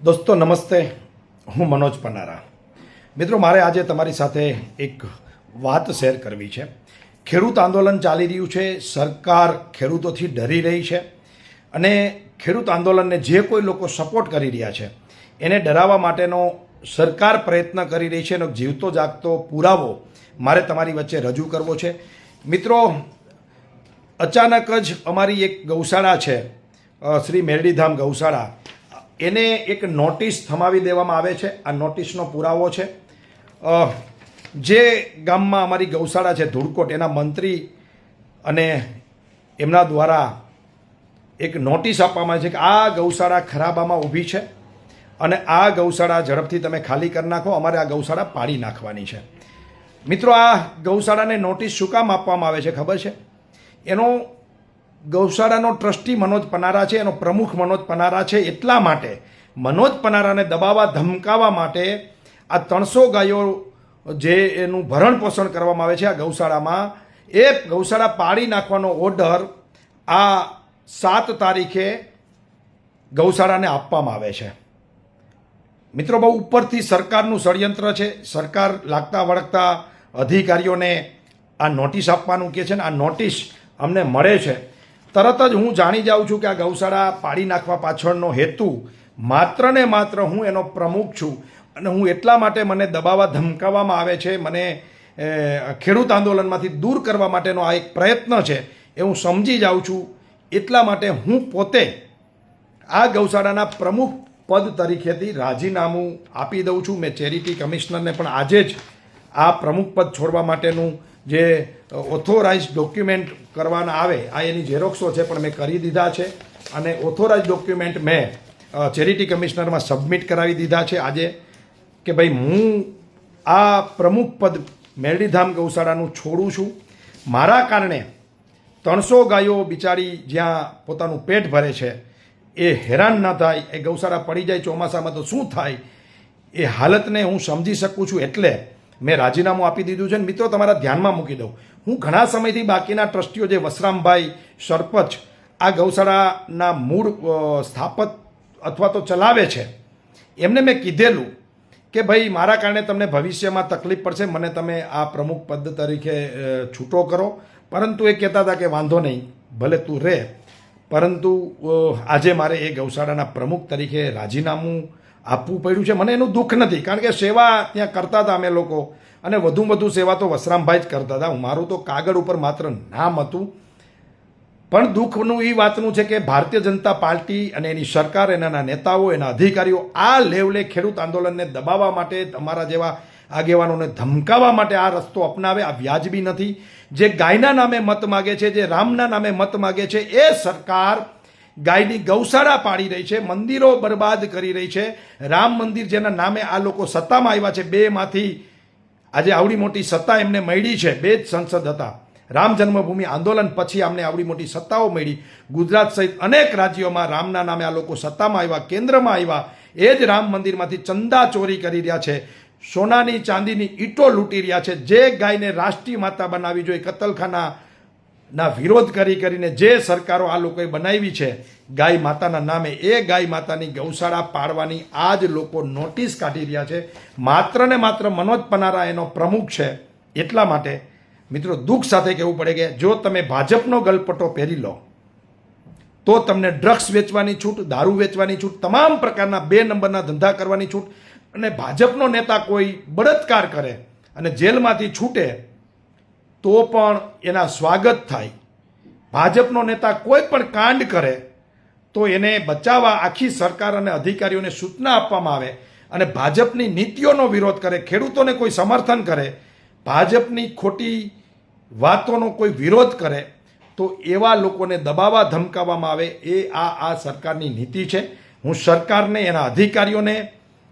દોસ્તો નમસ્તે, હું મનોજ પનારા. મિત્રો, મારે આજે તમારી સાથે એક વાત શેર કરવી છે. ખેડૂત આંદોલન ચાલી રહ્યું છે. સરકાર ખેડૂતોથી ડરી રહી છે અને ખેડૂત આંદોલનને જે કોઈ લોકો સપોર્ટ કરી રહ્યા છે એને ડરાવવા માટેનો સરકાર પ્રયત્ન કરી રહી છે. એનો જીવતો જાગતો પુરાવો મારે તમારી વચ્ચે રજૂ કરવો છે. મિત્રો, અચાનક જ અમારી એક ગૌશાળા છે, શ્રી મેરડીધામ ગૌશાળા, એને એક નોટિસ થમાવી દેવામાં આવે છે. આ નોટિસનો પુરાવો છે. જે ગામમાં અમારી ગૌશાળા છે ધૂળકોટ, એના મંત્રી અને એમના દ્વારા એક નોટિસ આપવામાં આવે છે કે આ ગૌશાળા ખરાબામાં ઊભી છે અને આ ગૌશાળા ઝડપથી તમે ખાલી કરી નાખો, અમારે આ ગૌશાળા પાડી નાખવાની છે. મિત્રો, આ ગૌશાળાને નોટિસ શું કામ આપવામાં આવે છે ખબર છે? એનો ગૌશાળાનો ટ્રસ્ટી મનોજ પનારા છે, એનો પ્રમુખ મનોજ પનારા છે. એટલા માટે મનોજ પનારાને દબાવવા ધમકાવવા માટે આ 300 ગાયો જે એનું ભરણ પોષણ કરવામાં આવે છે આ ગૌશાળામાં, એ ગૌશાળા પાડી નાખવાનો ઓર્ડર આ 7 તારીખે ગૌશાળાને આપવામાં આવે છે. મિત્રો, બહુ ઉપરથી સરકારનું ષડયંત્ર છે. સરકાર લાગતા વળગતા અધિકારીઓને આ નોટિસ આપવાનું કહે છે ને આ નોટિસ અમને મળે છે. તરત જ હું જાણી જાઉં છું કે આ ગૌશાળા પાડી નાખવા પાછળનો હેતુ માત્ર ને માત્ર હું એનો પ્રમુખ છું અને હું એટલા માટે મને દબાવવા ધમકાવવામાં આવે છે, મને ખેડૂત આંદોલનમાંથી દૂર કરવા માટેનો આ એક પ્રયત્ન છે એ હું સમજી જાઉં છું. એટલા માટે હું પોતે આ ગૌશાળાના પ્રમુખ પદ તરીકેથી રાજીનામું આપી દઉં છું. મેં ચેરિટી કમિશનરને પણ આજે જ આ પ્રમુખ પદ છોડવા માટેનું જે ઓથોરાઇઝ ડોક્યુમેન્ટ કરવાના આવે આ એની ઝેરોક્સો છે પણ મેં કરી દીધા છે અને ઓથોરાઇઝ ડોક્યુમેન્ટ મેં ચેરિટી કમિશનરમાં સબમિટ કરાવી દીધા છે આજે કે ભાઈ હું આ પ્રમુખ પદ મેરડીધામ ગૌશાળાનું છોડું છું. મારા કારણે 300 ગાયો બિચારી જ્યાં પોતાનું પેટ ભરે છે એ હેરાન ન થાય, એ ગૌશાળા પડી જાય ચોમાસામાં તો શું થાય એ હાલતને હું સમજી શકું છું. એટલે મેં રાજીનામું આપી દીધું છે. મિત્રો, તમારા ધ્યાનમાં મૂકી દઉં, હું ઘણા સમયથી બાકીના ટ્રસ્ટીઓ જે વસરામભાઈ સરપંચ આ ગૌશાળાના મૂળ સ્થાપક અથવા તો ચલાવે છે એમને મેં કીધેલું કે ભાઈ મારા કારણે તમને ભવિષ્યમાં તકલીફ પડશે, મને તમે આ પ્રમુખ પદ તરીકે છૂટો કરો. પરંતુ એ કહેતા હતા કે વાંધો નહીં, ભલે તું રહે, પરંતુ આજે મારે એ ગૌશાળાના પ્રમુખ તરીકે રાજીનામું આપવું પડ્યું છે. મને એનું દુઃખ નથી, કારણ કે સેવા ત્યાં કરતા હતા અમે લોકો અને વધુ સેવા તો વસરામભાઈ જ કરતા હતા. મારું તો કાગળ ઉપર માત્ર નામ હતું. પણ દુઃખનું એ વાતનું છે કે ભારતીય જનતા પાર્ટી અને એની સરકાર, એના નેતાઓ, એના અધિકારીઓ આ લેવલે ખેડૂત આંદોલનને દબાવવા માટે, તમારા જેવા આગેવાનોને ધમકાવવા માટે આ રસ્તો અપનાવે. આ વ્યાજબી નથી. જે ગાયના નામે મત માગે છે, જે રામના નામે મત માગે છે, એ સરકાર ગાયની ગૌશાળા પાડી રહી છે, મંદિરો બરબાદ કરી રહી છે. રામ મંદિર જેના નામે આ લોકો સત્તામાં આવ્યા છે, 2માંથી આજે આવડી મોટી સત્તા એમને મળી છે. 2 જ સંસદ હતા. રામ જન્મભૂમિ આંદોલન પછી અમને આવડી મોટી સત્તાઓ મળી. ગુજરાત સહિત અનેક રાજ્યોમાં રામના નામે આ લોકો સત્તામાં આવ્યા, કેન્દ્રમાં આવ્યા. એ જ રામ મંદિરમાંથી ચંદા ચોરી કરી રહ્યા છે, સોનાની ચાંદીની ઈંટો લૂંટી રહ્યા છે. જે ગાયને રાષ્ટ્રીય માતા બનાવી જોઈએ, કતલખાના વિરોધ કરીને જે સરકારો આ લોકોએ બનાવી છે ગાય માતાના નામે, એ ગાય માતાની ગૌશાળા પાડવાની આ જ લોકો નોટિસ કાઢી રહ્યા છે. માત્ર ને માત્ર મનોજ પનારા એનો પ્રમુખ છે. એટલા માટે મિત્રો, દુઃખ સાથે કહેવું પડે કે જો તમે ભાજપનો ગલપટો પહેરી લો તો તમને ડ્રગ્સ વેચવાની છૂટ, દારૂ વેચવાની છૂટ, તમામ પ્રકારના 2 નંબરના ધંધા કરવાની છૂટ, અને ભાજપનો નેતા કોઈ બળાત્કાર કરે અને જેલમાંથી છૂટે તો પણ એના સ્વાગત થાય. ભાજપનો નેતા કોઈ પણ કાંડ કરે તો એને બચાવવા આખી સરકાર અને અધિકારીઓને સૂચના આપવામાં આવે. અને ભાજપની નીતિઓનો વિરોધ કરે, ખેડૂતોને કોઈ સમર્થન કરે, ભાજપની ખોટી વાતોનો કોઈ વિરોધ કરે તો એવા લોકોને દબાવવા ધમકાવવામાં આવે. એ આ સરકારની નીતિ છે. હું સરકારને, એના અધિકારીઓને,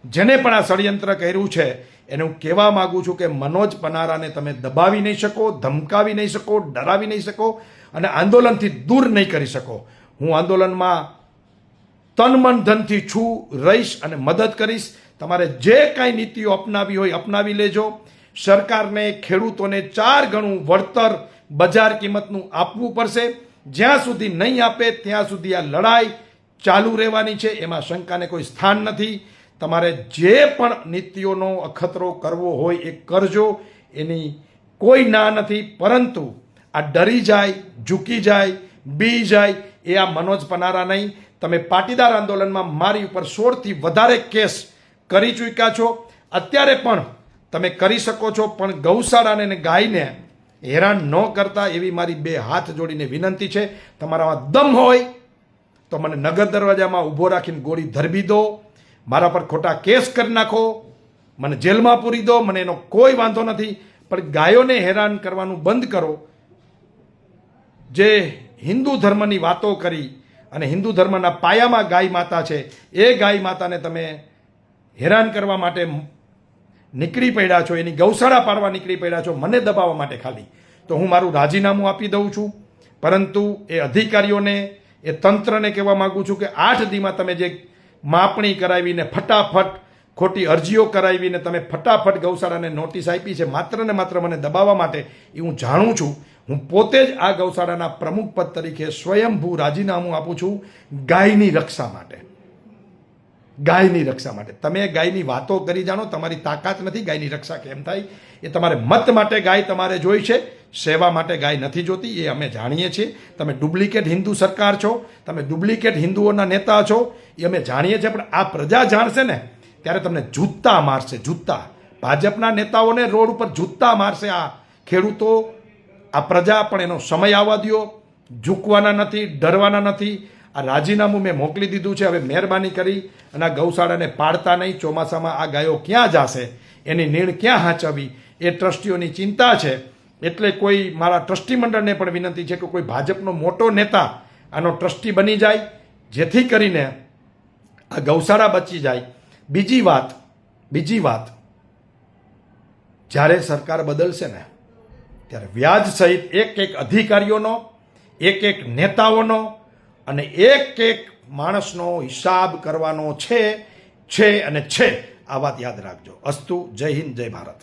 જેને પણ આ ષડયંત્ર કર્યું છે એને હું કહેવા માગું છું કે મનોજ પનારાને તમે દબાવી નહીં શકો, ધમકાવી નહીં શકો, ડરાવી નહીં શકો અને આંદોલનથી દૂર નહીં કરી શકો. હું આંદોલનમાં તન મન ધનથી રહીશ અને મદદ કરીશ. તમારે જે કાંઈ નીતિઓ અપનાવી હોય અપનાવી લેજો. સરકારને ખેડૂતોને 4 ગણું વળતર બજાર કિંમતનું આપવું પડશે. જ્યાં સુધી નહીં આપે ત્યાં સુધી આ લડાઈ ચાલુ રહેવાની છે, એમાં શંકાને કોઈ સ્થાન નથી. તમારે જે પણ નીતિઓનો અખતરો કરવો હોય એ કરજો, એની કોઈ ના નથી. પરંતુ આ ડરી જાય, ઝૂકી જાય, બી જાય એ આ મનોજ પનારા નહીં. તમે પાટીદાર આંદોલનમાં મારી ઉપર 16થી વધારે કેસ કરી ચૂક્યા છો, અત્યારે પણ તમે કરી શકો છો, પણ ગૌશાળાને અને ગાયને હેરાન ન કરતા એવી મારી 2 હાથ જોડીને વિનંતી છે. તમારામાં દમ હોય તો મને નગર દરવાજામાં ઊભો રાખીને ગોળી ધરબી દો, મારા પર ખોટા કેસ કરી નાખો, મને જેલમાં પૂરી દો, મને એનો કોઈ વાંધો નથી. પણ ગાયોને હેરાન કરવાનું બંધ કરો. જે હિન્દુ ધર્મની વાતો કરી અને હિન્દુ ધર્મના પાયામાં ગાય માતા છે, એ ગાય માતાને તમે હેરાન કરવા માટે નીકળી પડ્યા છો, એની ગૌશાળા પાડવા નીકળી પડ્યા છો, મને દબાવવા માટે ખાલી. તો હું મારું રાજીનામું આપી દઉં છું. પરંતુ એ અધિકારીઓને, એ તંત્રને કહેવા માગું છું કે 8 દીમાં તમે જે માપણી કરાવીને ફટાફટ ખોટી અરજીઓ કરાવીને તમે ફટાફટ ગૌશાળાને નોટિસ આપી છે માત્ર ને માત્ર મને દબાવવા માટે, એ હું જાણું છું. હું પોતે જ આ ગૌશાળાના પ્રમુખ પદ તરીકે સ્વયંભૂ રાજીનામું આપું છું ગાયની રક્ષા માટે. ગાયની રક્ષા માટે. તમે ગાયની વાતો કરી જાણો, તમારી તાકાત નથી. ગાયની રક્ષા કેમ થાય એ તમારે મત માટે ગાય તમારે જોઈ છે, સેવા માટે ગાય નથી જોતી, એ અમે જાણીએ છીએ. તમે ડુપ્લિકેટ હિન્દુ સરકાર છો, તમે ડુપ્લિકેટ હિન્દુઓના નેતા છો, એ અમે જાણીએ છીએ. પણ આ પ્રજા જાણશે ને ત્યારે તમને જૂતા મારશે, જૂતા. ભાજપના નેતાઓને રોડ ઉપર જૂતા મારશે આ ખેડૂતો, આ પ્રજા. પણ એનો સમય આવવા દો, ઝૂકવાના નથી, ડરવાના નથી. આ રાજીનામું મેં મોકલી દીધું છે. હવે મહેરબાની કરી અને આ ગૌશાળાને પાડતા નહીં. ચોમાસામાં આ ગાયો ક્યાં જશે, એની નીણ ક્યાં હાંચવી, એ ટ્રસ્ટીઓની ચિંતા છે. એટલે કોઈ મારા ટ્રસ્ટી મંડળને પણ વિનંતી છે કે કોઈ ભાજપનો મોટો નેતા આનો ટ્રસ્ટી બની જાય, જેથી કરીને આ ગૌશાળા બચી જાય. બીજી વાત, જ્યારે સરકાર બદલશે ને ત્યારે વ્યાજ સહિત એક અધિકારીઓનો, એક નેતાઓનો અને એક માણસનો હિસાબ કરવાનો છે. આ વાત યાદ રાખજો. અસ્તુ. જય હિન્દ, જય ભારત.